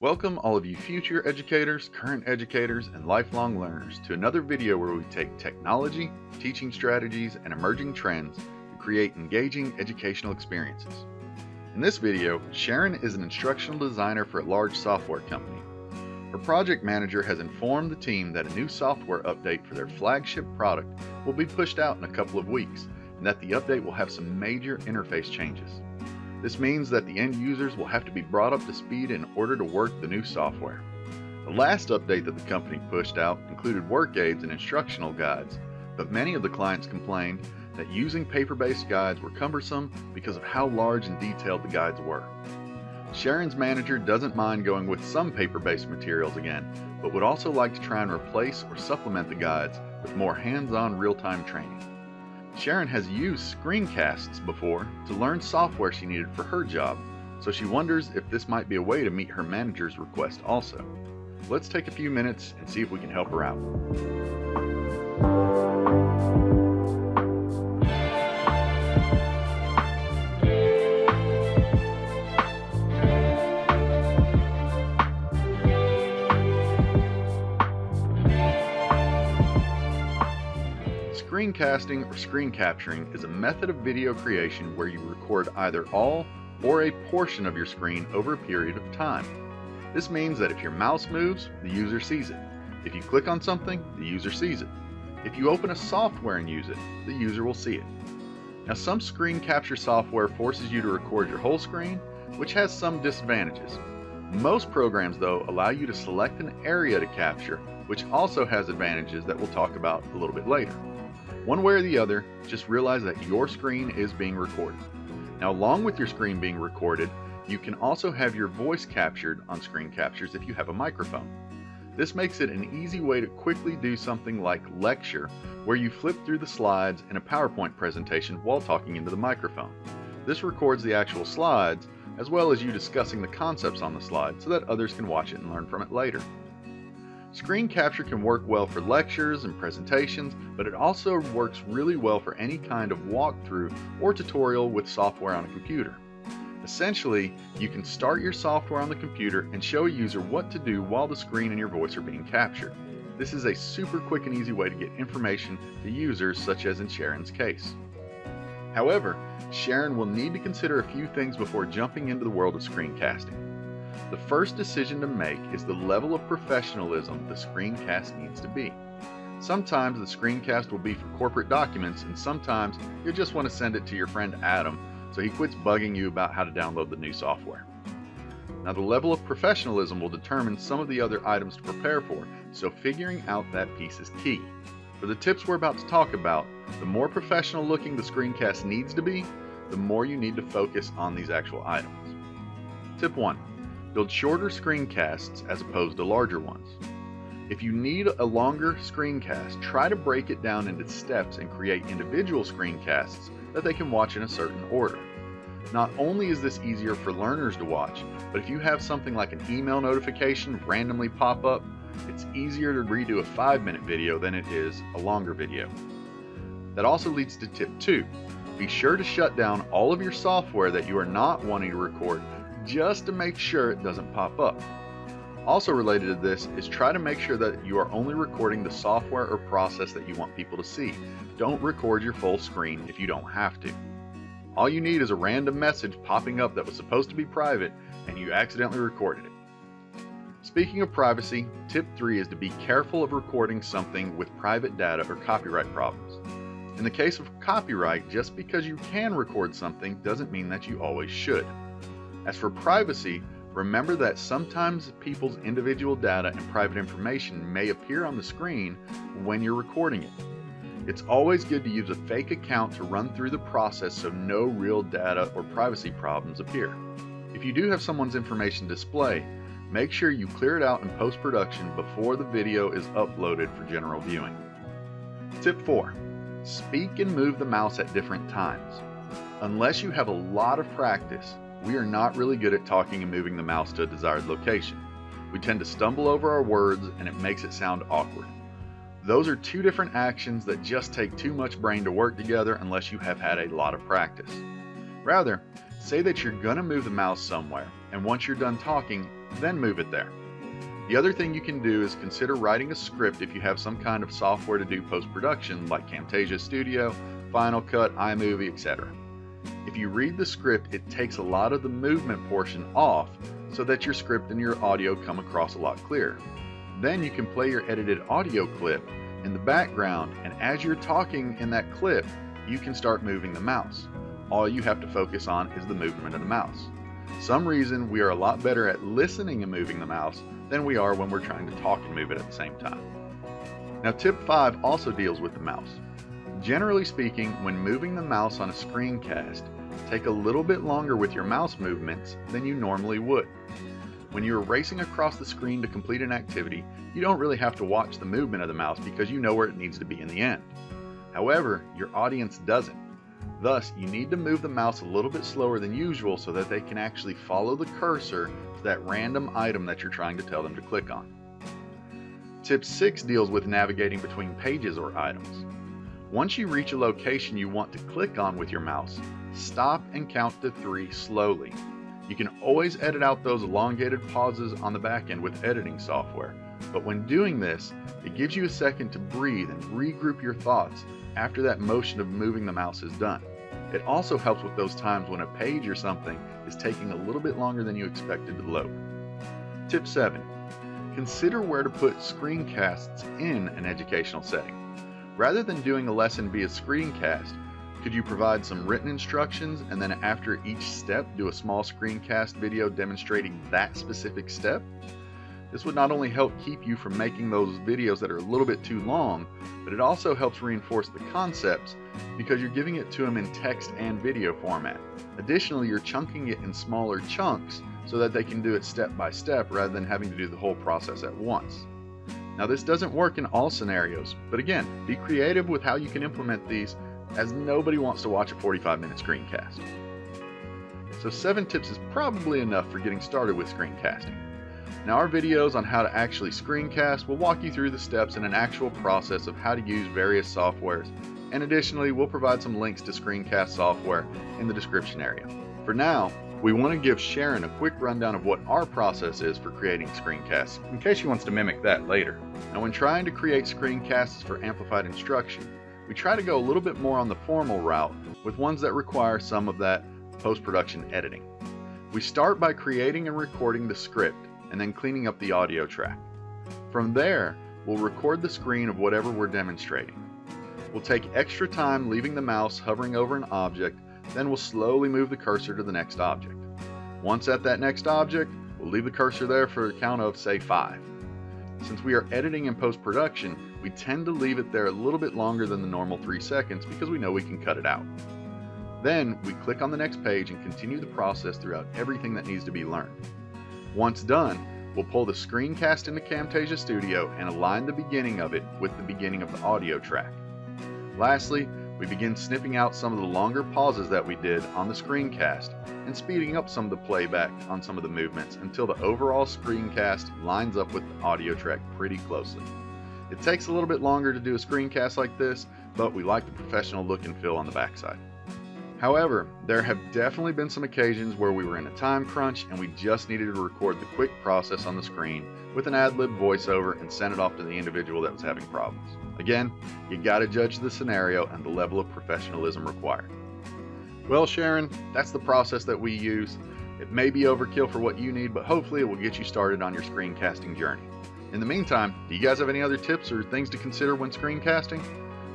Welcome all of you future educators, current educators, and lifelong learners to another video where we take technology, teaching strategies, and emerging trends to create engaging educational experiences. In this video, Sharon is an instructional designer for a large software company. Her project manager has informed the team that a new software update for their flagship product will be pushed out in a couple of weeks, and that the update will have some major interface changes. This means that the end users will have to be brought up to speed in order to work the new software. The last update that the company pushed out included work aids and instructional guides, but many of the clients complained that using paper-based guides were cumbersome because of how large and detailed the guides were. Sharon's manager doesn't mind going with some paper-based materials again, but would also like to try and replace or supplement the guides with more hands-on real-time training. Sharon has used Screencasts before to learn software she needed for her job, so she wonders if this might be a way to meet her manager's request also. Let's take a few minutes and see if we can help her out. Screencasting or screen capturing is a method of video creation where you record either all or a portion of your screen over a period of time. This means that if your mouse moves, the user sees it. If you click on something, the user sees it. If you open a software and use it, the user will see it. Now, some screen capture software forces you to record your whole screen, which has some disadvantages. Most programs, though, allow you to select an area to capture, which also has advantages that we'll talk about a little bit later. One way or the other, just realize that your screen is being recorded. Now, along with your screen being recorded, you can also have your voice captured on screen captures if you have a microphone. This makes it an easy way to quickly do something like lecture, where you flip through the slides in a PowerPoint presentation while talking into the microphone. This records the actual slides, as well as you discussing the concepts on the slide so that others can watch it and learn from it later. Screen capture can work well for lectures and presentations, but it also works really well for any kind of walkthrough or tutorial with software on a computer. Essentially, you can start your software on the computer and show a user what to do while the screen and your voice are being captured. This is a super quick and easy way to get information to users, such as in Sharon's case. However, Sharon will need to consider a few things before jumping into the world of screencasting. The first decision to make is the level of professionalism the screencast needs to be. Sometimes the screencast will be for corporate documents, and sometimes you'll just want to send it to your friend Adam so he quits bugging you about how to download the new software. Now, the level of professionalism will determine some of the other items to prepare for, so figuring out that piece is key. For the tips we're about to talk about, the more professional looking the screencast needs to be, the more you need to focus on these actual items. Tip 1. Build shorter screencasts as opposed to larger ones. If you need a longer screencast, try to break it down into steps and create individual screencasts that they can watch in a certain order. Not only is this easier for learners to watch, but if you have something like an email notification randomly pop up, it's easier to redo a 5-minute video than it is a longer video. That also leads to tip 2. Be sure to shut down all of your software that you are not wanting to record, just to make sure it doesn't pop up. Also related to this is try to make sure that you are only recording the software or process that you want people to see. Don't record your full screen if you don't have to. All you need is a random message popping up that was supposed to be private and you accidentally recorded it. Speaking of privacy, tip 3 is to be careful of recording something with private data or copyright problems. In the case of copyright, just because you can record something doesn't mean that you always should. As for privacy, remember that sometimes people's individual data and private information may appear on the screen when you're recording it. It's always good to use a fake account to run through the process so no real data or privacy problems appear. If you do have someone's information display, make sure you clear it out in post-production before the video is uploaded for general viewing. Tip 4. Speak and move the mouse at different times. Unless you have a lot of practice, we are not really good at talking and moving the mouse to a desired location. We tend to stumble over our words and it makes it sound awkward. Those are two different actions that just take too much brain to work together unless you have had a lot of practice. Rather, say that you're going to move the mouse somewhere, and once you're done talking, then move it there. The other thing you can do is consider writing a script if you have some kind of software to do post-production like Camtasia Studio, Final Cut, iMovie, etc. If you read the script, it takes a lot of the movement portion off so that your script and your audio come across a lot clearer. Then you can play your edited audio clip in the background, and as you're talking in that clip, you can start moving the mouse. All you have to focus on is the movement of the mouse. Some reason we are a lot better at listening and moving the mouse than we are when we're trying to talk and move it at the same time. Now, tip 5 also deals with the mouse. Generally speaking, when moving the mouse on a screencast, take a little bit longer with your mouse movements than you normally would. When you're racing across the screen to complete an activity, you don't really have to watch the movement of the mouse because you know where it needs to be in the end. However, your audience doesn't. Thus, you need to move the mouse a little bit slower than usual so that they can actually follow the cursor to that random item that you're trying to tell them to click on. Tip 6 deals with navigating between pages or items. Once you reach a location you want to click on with your mouse, stop and count to 3 slowly. You can always edit out those elongated pauses on the back end with editing software, but when doing this, it gives you a second to breathe and regroup your thoughts after that motion of moving the mouse is done. It also helps with those times when a page or something is taking a little bit longer than you expected to load. Tip 7. Consider where to put screencasts in an educational setting. Rather than doing a lesson via screencast, could you provide some written instructions and then after each step do a small screencast video demonstrating that specific step? This would not only help keep you from making those videos that are a little bit too long, but it also helps reinforce the concepts because you're giving it to them in text and video format. Additionally, you're chunking it in smaller chunks so that they can do it step by step rather than having to do the whole process at once. Now, this doesn't work in all scenarios, but again, be creative with how you can implement these, as nobody wants to watch a 45-minute screencast. So 7 tips is probably enough for getting started with screencasting. Now, our videos on how to actually screencast will walk you through the steps in an actual process of how to use various softwares, and additionally, we'll provide some links to screencast software in the description area. For now, we want to give Sharon a quick rundown of what our process is for creating screencasts, in case she wants to mimic that later. Now, when trying to create screencasts for amplified instruction, we try to go a little bit more on the formal route with ones that require some of that post-production editing. We start by creating and recording the script and then cleaning up the audio track. From there, we'll record the screen of whatever we're demonstrating. We'll take extra time leaving the mouse hovering over an object, then we'll slowly move the cursor to the next object. Once at that next object, we'll leave the cursor there for a count of, say, 5. Since we are editing in post-production, we tend to leave it there a little bit longer than the normal 3 seconds because we know we can cut it out. Then we click on the next page and continue the process throughout everything that needs to be learned. Once done, we'll pull the screencast into Camtasia Studio and align the beginning of it with the beginning of the audio track. Lastly, we begin snipping out some of the longer pauses that we did on the screencast and speeding up some of the playback on some of the movements until the overall screencast lines up with the audio track pretty closely. It takes a little bit longer to do a screencast like this, but we like the professional look and feel on the backside. However, there have definitely been some occasions where we were in a time crunch and we just needed to record the quick process on the screen with an ad-lib voiceover and send it off to the individual that was having problems. Again, you gotta judge the scenario and the level of professionalism required. Well, Sharon, that's the process that we use. It may be overkill for what you need, but hopefully it will get you started on your screencasting journey. In the meantime, do you guys have any other tips or things to consider when screencasting?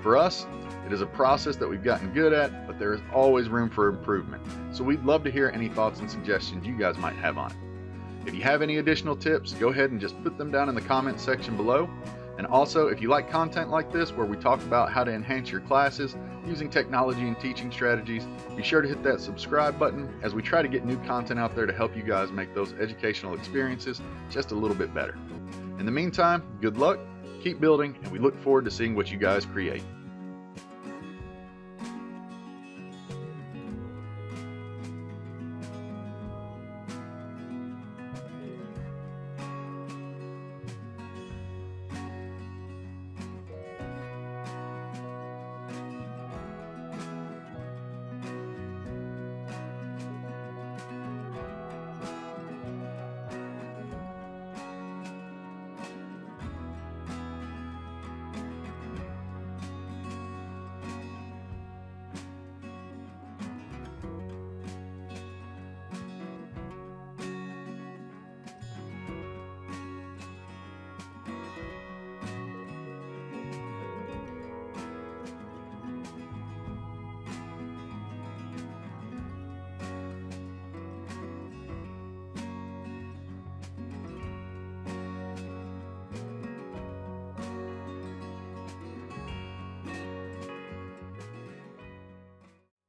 For us, it is a process that we've gotten good at, but there is always room for improvement. So we'd love to hear any thoughts and suggestions you guys might have on it. If you have any additional tips, go ahead and just put them down in the comments section below. And also, if you like content like this where we talk about how to enhance your classes using technology and teaching strategies, be sure to hit that subscribe button as we try to get new content out there to help you guys make those educational experiences just a little bit better. In the meantime, good luck, keep building, and we look forward to seeing what you guys create.